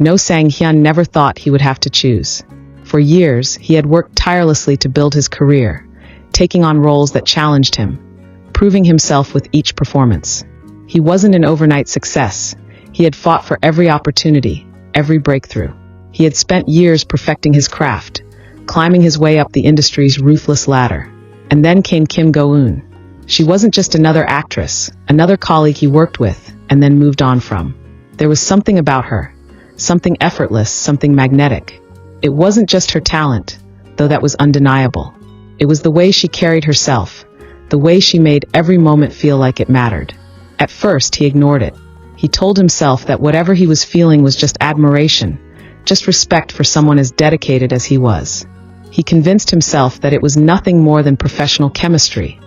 No Sang Hyun never thought he would have to choose. For years, he had worked tirelessly to build his career, taking on roles that challenged him, proving himself with each performance. He wasn't an overnight success. He had fought for every opportunity, every breakthrough. He had spent years perfecting his craft, climbing his way up the industry's ruthless ladder. And then came Kim Go-eun. She wasn't just another actress, another colleague he worked with, and then moved on from. There was something about her, something effortless, something magnetic. It wasn't just her talent, though that was undeniable. It was the way she carried herself, the way she made every moment feel like it mattered. At first, he ignored it. He told himself that whatever he was feeling was just admiration, just respect for someone as dedicated as he was. He convinced himself that it was nothing more than professional chemistry,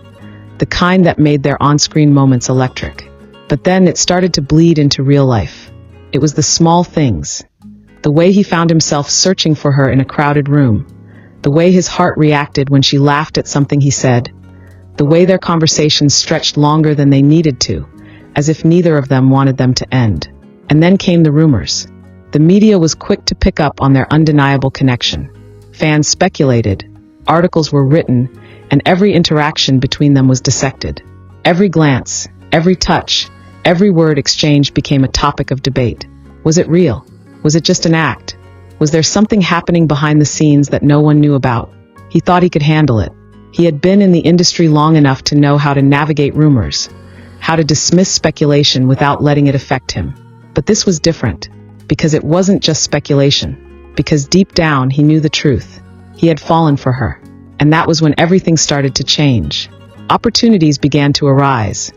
the kind that made their on-screen moments electric. But then it started to bleed into real life. It was the small things. The way he found himself searching for her in a crowded room. The way his heart reacted when she laughed at something he said. The way their conversations stretched longer than they needed to, as if neither of them wanted them to end. And then came the rumors. The media was quick to pick up on their undeniable connection. Fans speculated, articles were written, and every interaction between them was dissected. Every glance, every touch, every word exchanged became a topic of debate. Was it real? Was it just an act? Was there something happening behind the scenes that no one knew about? He thought he could handle it. He had been in the industry long enough to know how to navigate rumors, how to dismiss speculation without letting it affect him. But this was different, because it wasn't just speculation, because deep down he knew the truth. He had fallen for her. And that was when everything started to change. Opportunities began to arise.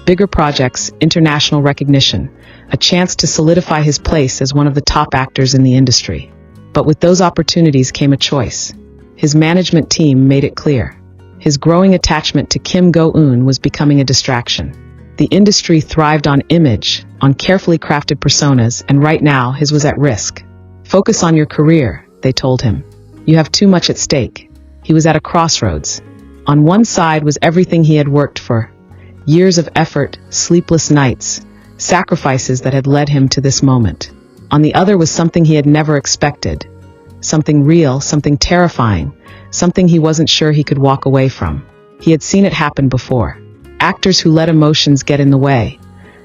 Bigger projects, international recognition, a chance to solidify his place as one of the top actors in the industry. But with those opportunities came a choice. His management team made it clear. His growing attachment to Kim Go-eun was becoming a distraction. The industry thrived on image, on carefully crafted personas, and right now his was at risk. Focus on your career, they told him. You have too much at stake. He was at a crossroads. On one side was everything he had worked for. Years of effort, sleepless nights, sacrifices that had led him to this moment. On the other was something he had never expected. Something real, something terrifying, something he wasn't sure he could walk away from. He had seen it happen before. Actors who let emotions get in the way,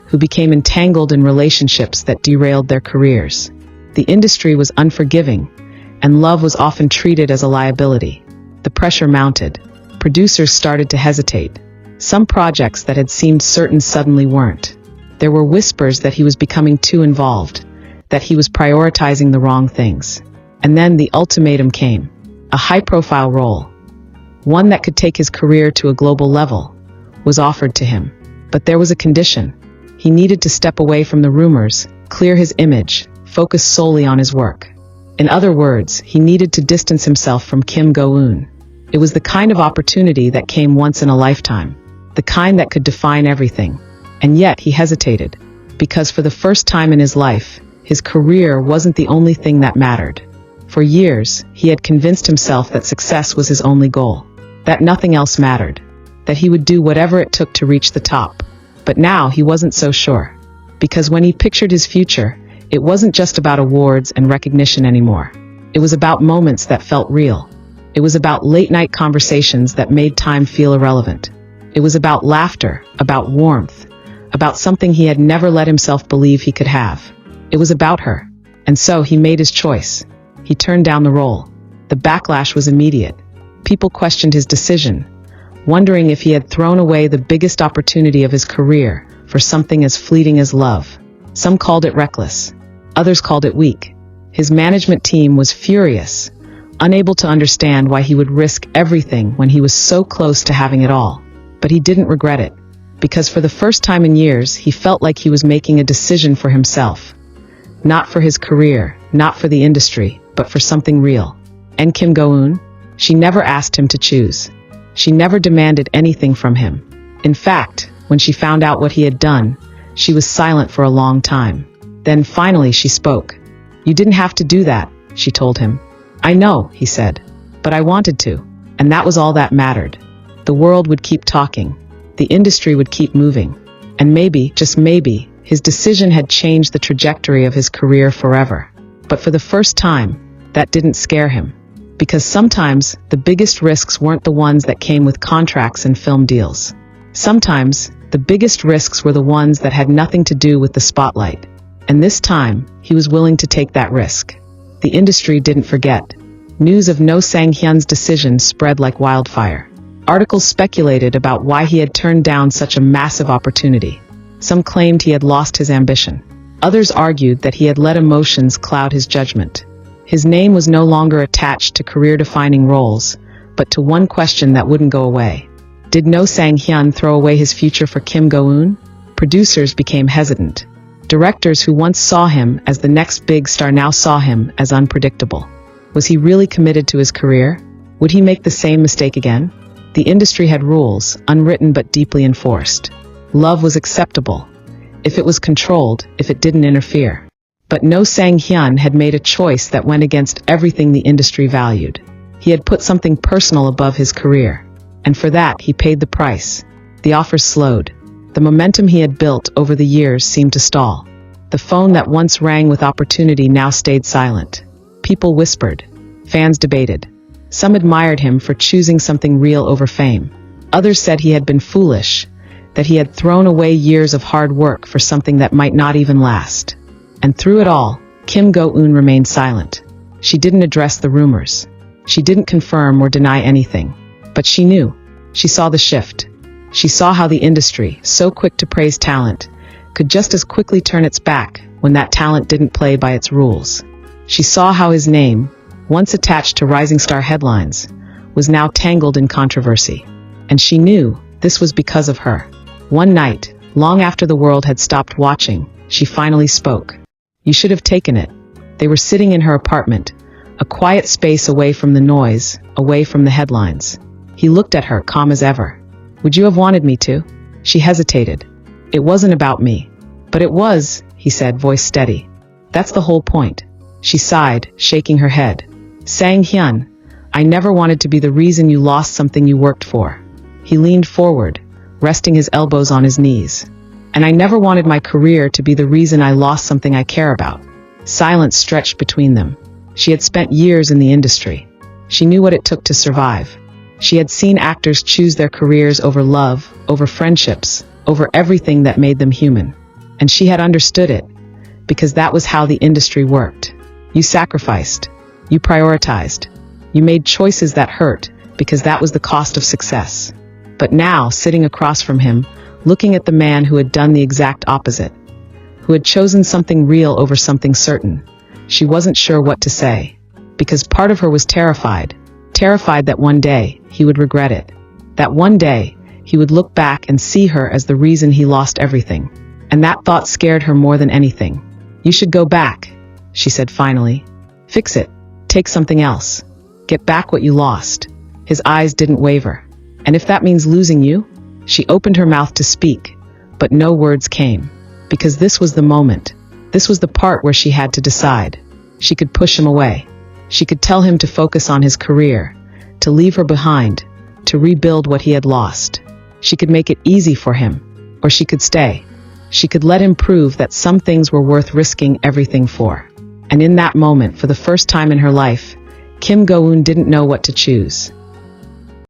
who became entangled in relationships that derailed their careers. The industry was unforgiving, and love was often treated as a liability. The pressure mounted. Producers started to hesitate. Some projects that had seemed certain suddenly weren't. There were whispers that he was becoming too involved, that he was prioritizing the wrong things. And then the ultimatum came. A high-profile role, one that could take his career to a global level, was offered to him. But there was a condition. He needed to step away from the rumors, clear his image, focus solely on his work. In other words, he needed to distance himself from Kim Go-eun. It was the kind of opportunity that came once in a lifetime, the kind that could define everything. And yet he hesitated, because for the first time in his life, his career wasn't the only thing that mattered. For years, he had convinced himself that success was his only goal, that nothing else mattered, that he would do whatever it took to reach the top. But now he wasn't so sure, because when he pictured his future, it wasn't just about awards and recognition anymore. It was about moments that felt real. It was about late-night conversations that made time feel irrelevant. It was about laughter, about warmth, about something he had never let himself believe he could have. It was about her. And so he made his choice. He turned down the role. The backlash was immediate. People questioned his decision, wondering if he had thrown away the biggest opportunity of his career for something as fleeting as love. Some called it reckless. Others called it weak. His management team was furious, unable to understand why he would risk everything when he was so close to having it all. But he didn't regret it, because for the first time in years, he felt like he was making a decision for himself. Not for his career, not for the industry, but for something real. And Kim Go-eun? She never asked him to choose. She never demanded anything from him. In fact, when she found out what he had done, she was silent for a long time. Then finally she spoke. "You didn't have to do that," she told him. "I know," he said, "but I wanted to." And that was all that mattered. The world would keep talking. The industry would keep moving. And maybe, just maybe, his decision had changed the trajectory of his career forever. But for the first time, that didn't scare him. Because sometimes, the biggest risks weren't the ones that came with contracts and film deals. Sometimes, the biggest risks were the ones that had nothing to do with the spotlight. And this time, he was willing to take that risk. The industry didn't forget. News of No Sang-hyun's decision spread like wildfire. Articles speculated about why he had turned down such a massive opportunity. Some claimed he had lost his ambition. Others argued that he had let emotions cloud his judgment. His name was no longer attached to career-defining roles, but to one question that wouldn't go away. Did No Sang-hyun throw away his future for Kim Go-eun? Producers became hesitant. Directors who once saw him as the next big star now saw him as unpredictable. Was he really committed to his career? Would he make the same mistake again? The industry had rules, unwritten but deeply enforced. Love was acceptable, if it was controlled, if it didn't interfere. But No Sang-hyun had made a choice that went against everything the industry valued. He had put something personal above his career. And for that, he paid the price. The offers slowed. The momentum he had built over the years seemed to stall. The phone that once rang with opportunity now stayed silent. People whispered. Fans debated. Some admired him for choosing something real over fame. Others said he had been foolish, that he had thrown away years of hard work for something that might not even last. And through it all, Kim Go-eun remained silent. She didn't address the rumors. She didn't confirm or deny anything. But she knew. She saw the shift. She saw how the industry, so quick to praise talent, could just as quickly turn its back when that talent didn't play by its rules. She saw how his name, once attached to rising star headlines, was now tangled in controversy. And she knew this was because of her. One night, long after the world had stopped watching, she finally spoke. You should have taken it. They were sitting in her apartment, a quiet space away from the noise, away from the headlines. He looked at her, calm as ever. Would you have wanted me to? She hesitated. It wasn't about me. But it was, he said, voice steady. That's the whole point. She sighed, shaking her head. Sang-hyun, I never wanted to be the reason you lost something you worked for. He leaned forward, resting his elbows on his knees. And I never wanted my career to be the reason I lost something I care about. Silence stretched between them. She had spent years in the industry. She knew what it took to survive. She had seen actors choose their careers over love, over friendships, over everything that made them human. And she had understood it, because that was how the industry worked. You sacrificed. You prioritized. You made choices that hurt, because that was the cost of success. But now, sitting across from him, looking at the man who had done the exact opposite, who had chosen something real over something certain, she wasn't sure what to say. Because part of her was terrified that one day, he would regret it. That one day, he would look back and see her as the reason he lost everything. And that thought scared her more than anything. You should go back, she said finally. Fix it. Take something else. Get back what you lost. His eyes didn't waver. And if that means losing you? She opened her mouth to speak, but no words came. Because this was the moment. This was the part where she had to decide. She could push him away. She could tell him to focus on his career, to leave her behind, to rebuild what he had lost. She could make it easy for him, or she could stay. She could let him prove that some things were worth risking everything for. And in that moment, for the first time in her life, Kim Go-eun didn't know what to choose.